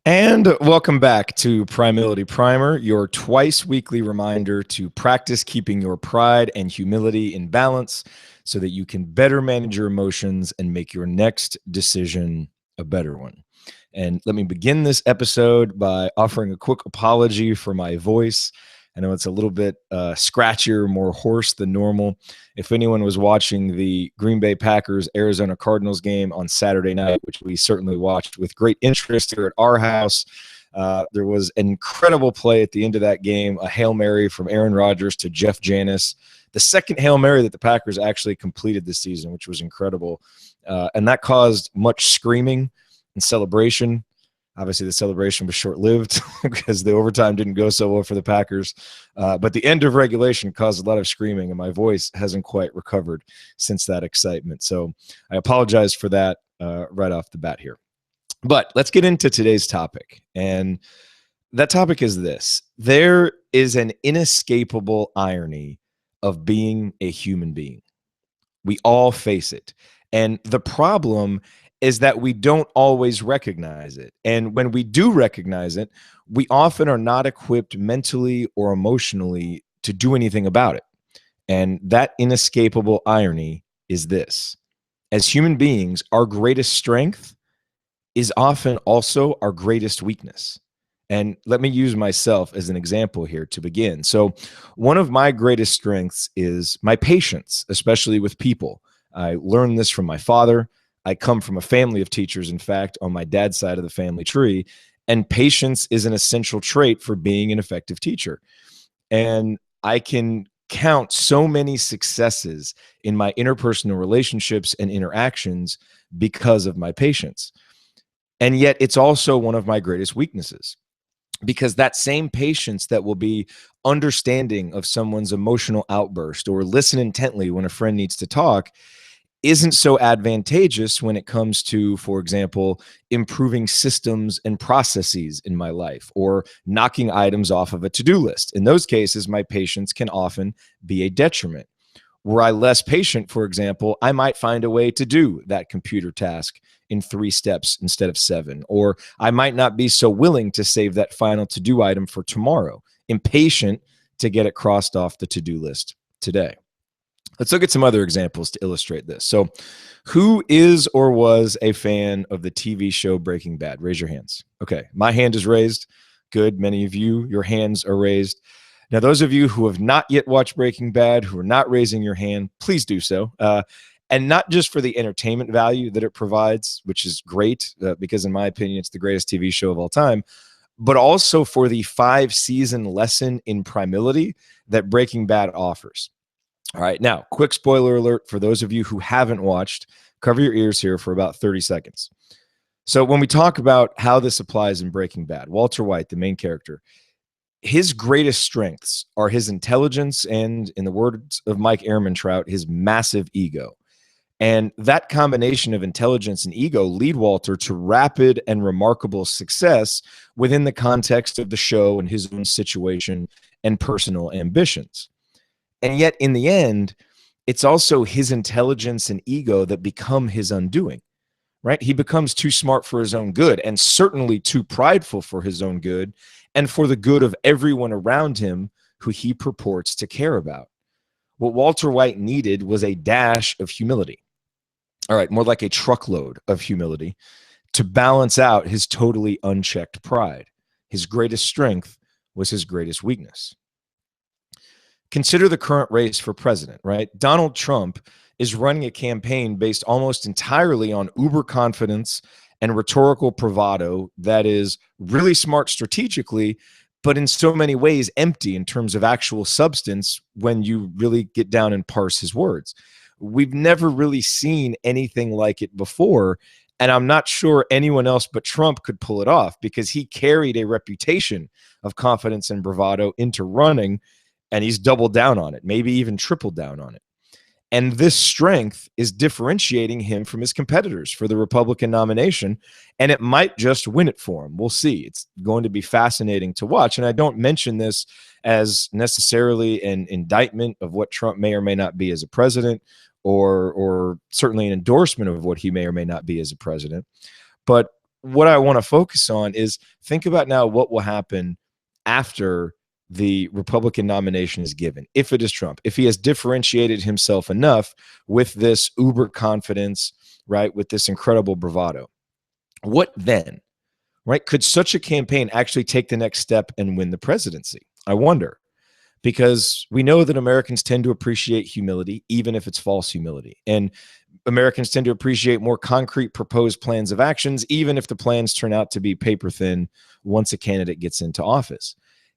And welcome back to Primeility Primer, your twice weekly reminder to practice keeping your pride and humility in balance so that you can better manage your emotions and make your next decision a better one. And let me begin this episode by offering a quick apology for my voice. I know it's a little bit scratchier, more hoarse than normal. If anyone was watching the Green Bay Packers Arizona Cardinals game on Saturday night, which we certainly watched with great interest here at our house, there was an incredible play at the end of that game, a Hail Mary from Aaron Rodgers to Jeff Janis, the second Hail Mary that the Packers actually completed this season, which was incredible. And that caused much screaming and celebration. Obviously, the celebration was short-lived because the overtime didn't go so well for the Packers. But the end of regulation caused a lot of screaming, and my voice hasn't quite recovered since that excitement. So I apologize for that right off the bat here. But let's get into today's topic. And that topic is this. There is an inescapable irony of being a human being. We all face it. And the problem is that we don't always recognize it. And when we do recognize it, we often are not equipped mentally or emotionally to do anything about it. And that inescapable irony is this. As human beings, our greatest strength is often also our greatest weakness. And let me use myself as an example here to begin. So one of my greatest strengths is my patience, especially with people. I learned this from my father. I come from a family of teachers, in fact, on my dad's side of the family tree, and patience is an essential trait for being an effective teacher. And I can count so many successes in my interpersonal relationships and interactions because of my patience. And yet it's also one of my greatest weaknesses, because that same patience that will be understanding of someone's emotional outburst or listen intently when a friend needs to talk isn't so advantageous when it comes to, for example, improving systems and processes in my life or knocking items off of a to-do list. In those cases, my patience can often be a detriment. Were I less patient, for example, I might find a way to do that computer task in 3 steps instead of 7, or I might not be so willing to save that final to-do item for tomorrow, impatient to get it crossed off the to-do list today. Let's look at some other examples to illustrate this. So who is or was a fan of the TV show Breaking Bad? Raise your hands. Okay, my hand is raised. Good. Many of you, your hands are raised. Now, those of you who have not yet watched Breaking Bad, who are not raising your hand, please do so. And not just for the entertainment value that it provides, which is great, because in my opinion, it's the greatest TV show of all time, but also for the 5-season lesson in primeility that Breaking Bad offers. All right, now, quick spoiler alert for those of you who haven't watched. Cover your ears here for about 30 seconds. So when we talk about how this applies in Breaking Bad, Walter White, the main character, his greatest strengths are his intelligence and, in the words of Mike Ehrmantraut, his massive ego. And that combination of intelligence and ego lead Walter to rapid and remarkable success within the context of the show and his own situation and personal ambitions. And yet, in the end, it's also his intelligence and ego that become his undoing, right? He becomes too smart for his own good, and certainly too prideful for his own good and for the good of everyone around him who he purports to care about. What Walter White needed was a dash of humility. All right, more like a truckload of humility to balance out his totally unchecked pride. His greatest strength was his greatest weakness. Consider the current race for president, right? Donald Trump is running a campaign based almost entirely on uber confidence and rhetorical bravado that is really smart strategically, but in so many ways empty in terms of actual substance when you really get down and parse his words. We've never really seen anything like it before, and I'm not sure anyone else but Trump could pull it off because he carried a reputation of confidence and bravado into running, and he's doubled down on it, maybe even tripled down on it. And this strength is differentiating him from his competitors for the Republican nomination, and it might just win it for him. We'll see. It's going to be fascinating to watch. And I don't mention this as necessarily an indictment of what Trump may or may not be as a president, or certainly an endorsement of what he may or may not be as a president. But what I want to focus on is think about now what will happen after the Republican nomination is given, if it is Trump, if he has differentiated himself enough with this uber confidence, right, with this incredible bravado. What then, right? Could such a campaign actually take the next step and win the presidency? I wonder, because we know that Americans tend to appreciate humility, even if it's false humility. And Americans tend to appreciate more concrete proposed plans of actions, even if the plans turn out to be paper thin once a candidate gets into office.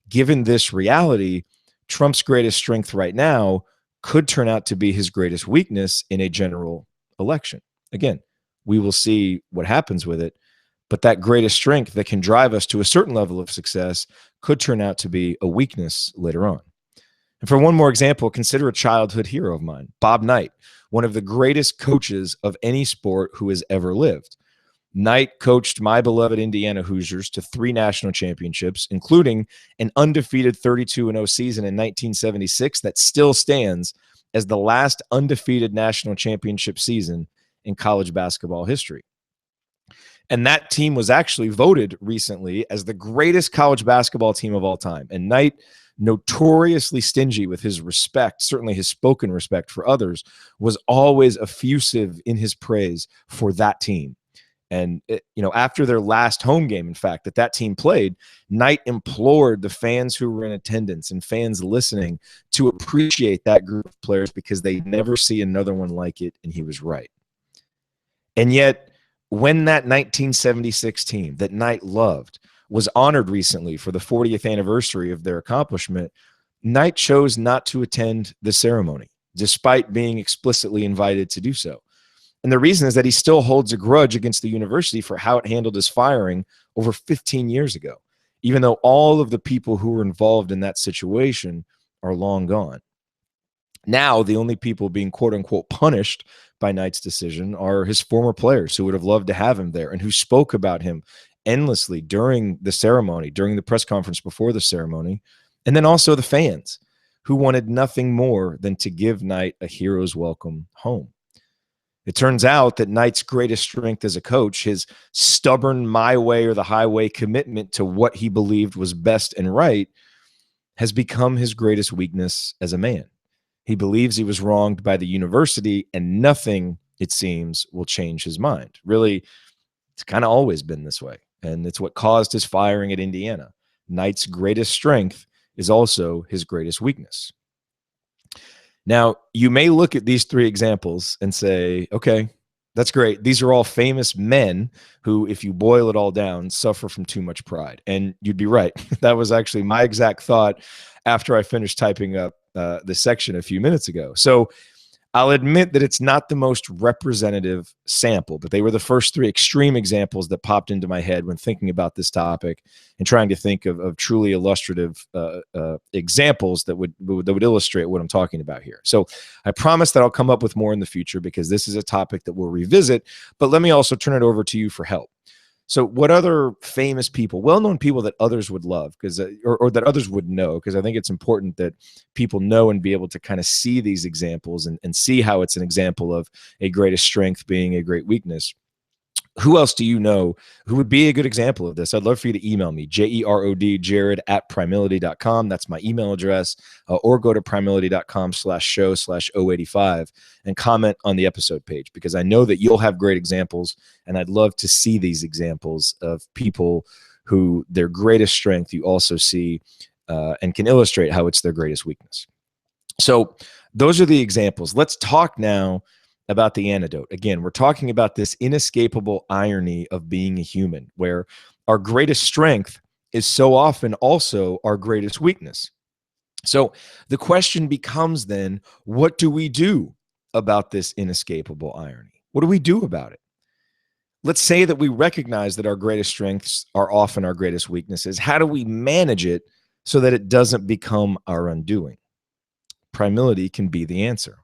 Given this reality, Trump's greatest strength right now could turn out to be his greatest weakness in a general election. Again, we will see what happens with it, but that greatest strength that can drive us to a certain level of success could turn out to be a weakness later on. And for one more example, consider a childhood hero of mine, Bob Knight, one of the greatest coaches of any sport who has ever lived. Knight coached my beloved Indiana Hoosiers to 3 national championships, including an undefeated 32-0 season in 1976 that still stands as the last undefeated national championship season in college basketball history. And that team was actually voted recently as the greatest college basketball team of all time. And Knight, notoriously stingy with his respect, certainly his spoken respect for others, was always effusive in his praise for that team. And, after their last home game, in fact, that team played, Knight implored the fans who were in attendance and fans listening to appreciate that group of players because they'd never see another one like it, and he was right. And yet, when that 1976 team that Knight loved was honored recently for the 40th anniversary of their accomplishment, Knight chose not to attend the ceremony, despite being explicitly invited to do so. And the reason is that he still holds a grudge against the university for how it handled his firing over 15 years ago, even though all of the people who were involved in that situation are long gone. Now, the only people being quote unquote punished by Knight's decision are his former players who would have loved to have him there and who spoke about him endlessly during the ceremony, during the press conference before the ceremony, and then also the fans who wanted nothing more than to give Knight a hero's welcome home. It turns out that Knight's greatest strength as a coach, his stubborn my way or the highway commitment to what he believed was best and right, has become his greatest weakness as a man. He believes he was wronged by the university, and nothing, it seems, will change his mind. Really, it's kind of always been this way, and it's what caused his firing at Indiana. Knight's greatest strength is also his greatest weakness. Now, you may look at these 3 examples and say, okay, that's great. These are all famous men who, if you boil it all down, suffer from too much pride. And you'd be right. That was actually my exact thought after I finished typing up this section a few minutes ago. So I'll admit that it's not the most representative sample, but they were the first 3 extreme examples that popped into my head when thinking about this topic and trying to think of truly illustrative examples that would illustrate what I'm talking about here. So I promise that I'll come up with more in the future because this is a topic that we'll revisit, but let me also turn it over to you for help. So what other famous people, well-known people that others would love, because or that others would know, because I think it's important that people know and be able to kind of see these examples and see how it's an example of a greatest strength being a great weakness. Who else do you know who would be a good example of this? I'd love for you to email me, Jared@primeility.com. That's my email address, or go to primeility.com/show/085 and comment on the episode page, because I know that you'll have great examples, and I'd love to see these examples of people who their greatest strength you also see and can illustrate how it's their greatest weakness. So those are the examples. Let's talk now about the antidote. Again, we're talking about this inescapable irony of being a human, where our greatest strength is so often also our greatest weakness. So the question becomes then, what do we do about this inescapable irony? What do we do about it? Let's say that we recognize that our greatest strengths are often our greatest weaknesses. How do we manage it so that it doesn't become our undoing? Primeility can be the answer.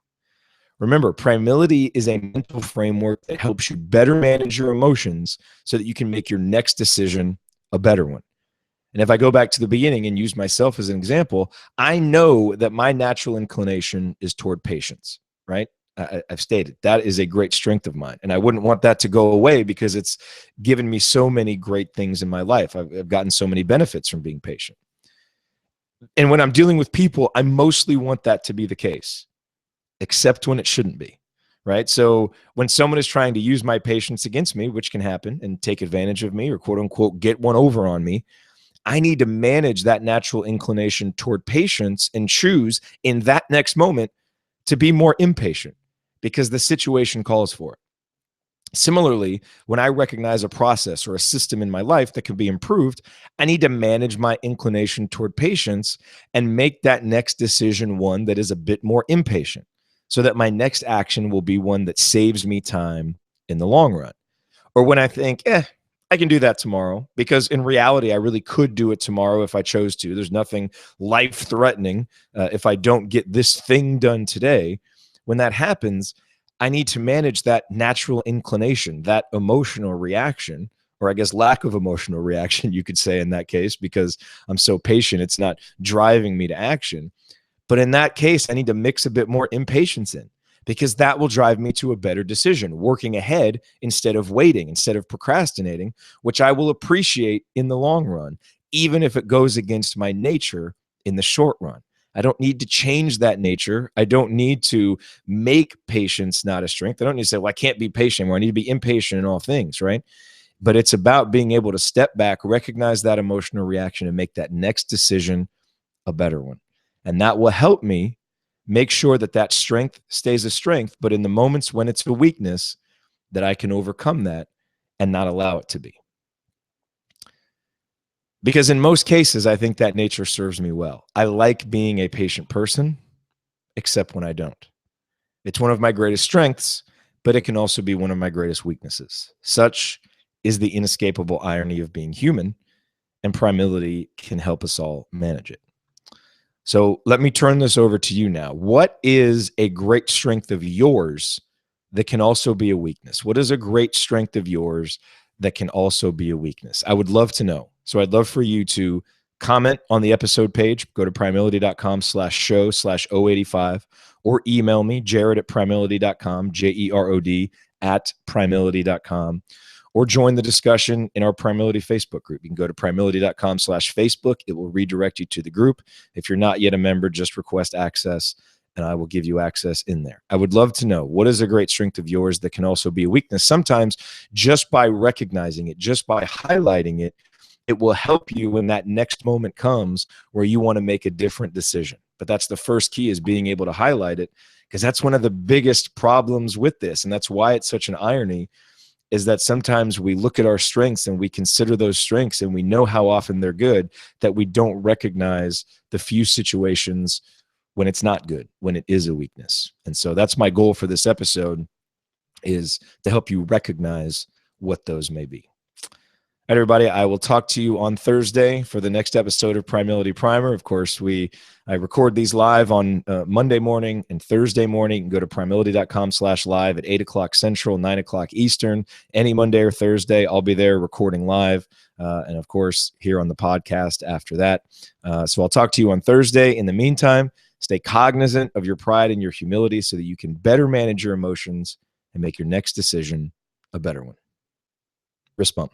Remember, Primeility is a mental framework that helps you better manage your emotions so that you can make your next decision a better one. And if I go back to the beginning and use myself as an example, I know that my natural inclination is toward patience, right? I've stated that is a great strength of mine, and I wouldn't want that to go away because it's given me so many great things in my life. I've gotten so many benefits from being patient. And when I'm dealing with people, I mostly want that to be the case, except when it shouldn't be, right? So when someone is trying to use my patience against me, which can happen, and take advantage of me or quote unquote get one over on me, I need to manage that natural inclination toward patience and choose in that next moment to be more impatient because the situation calls for it. Similarly, when I recognize a process or a system in my life that can be improved, I need to manage my inclination toward patience and make that next decision one that is a bit more impatient so that my next action will be one that saves me time in the long run. Or when I think, I can do that tomorrow, because in reality, I really could do it tomorrow if I chose to. There's nothing life threatening if I don't get this thing done today. When that happens, I need to manage that natural inclination, that emotional reaction, or I guess lack of emotional reaction, you could say in that case, because I'm so patient, it's not driving me to action. But in that case, I need to mix a bit more impatience in because that will drive me to a better decision, working ahead instead of waiting, instead of procrastinating, which I will appreciate in the long run, even if it goes against my nature in the short run. I don't need to change that nature. I don't need to make patience not a strength. I don't need to say, well, I can't be patient anymore. I need to be impatient in all things, right? But it's about being able to step back, recognize that emotional reaction, and make that next decision a better one. And that will help me make sure that that strength stays a strength, but in the moments when it's a weakness, that I can overcome that and not allow it to be. Because in most cases, I think that nature serves me well. I like being a patient person, except when I don't. It's one of my greatest strengths, but it can also be one of my greatest weaknesses. Such is the inescapable irony of being human, and Primeility can help us all manage it. So let me turn this over to you now. What is a great strength of yours that can also be a weakness? What is a great strength of yours that can also be a weakness? I would love to know. So I'd love for you to comment on the episode page, go to primeility.com/show/085, or email me, jared@primeility.com, JEROD at primeility.com, or join the discussion in our Primeility Facebook group. You can go to primeility.com/Facebook. It will redirect you to the group. If you're not yet a member, just request access and I will give you access in there. I would love to know, what is a great strength of yours that can also be a weakness? Sometimes just by recognizing it, just by highlighting it, it will help you when that next moment comes where you want to make a different decision. But that's the first key, is being able to highlight it, because that's one of the biggest problems with this. And that's why it's such an irony, is that sometimes we look at our strengths and we consider those strengths and we know how often they're good, that we don't recognize the few situations when it's not good, when it is a weakness. And so that's my goal for this episode, is to help you recognize what those may be. All right, everybody, I will talk to you on Thursday for the next episode of Primeility Primer. Of course, I record these live on Monday morning and Thursday morning. You can go to primeility.com/live at 8 o'clock Central, 9 o'clock Eastern. Any Monday or Thursday, I'll be there recording live. And of course, here on the podcast after that. So I'll talk to you on Thursday. In the meantime, stay cognizant of your pride and your humility so that you can better manage your emotions and make your next decision a better one. Respond.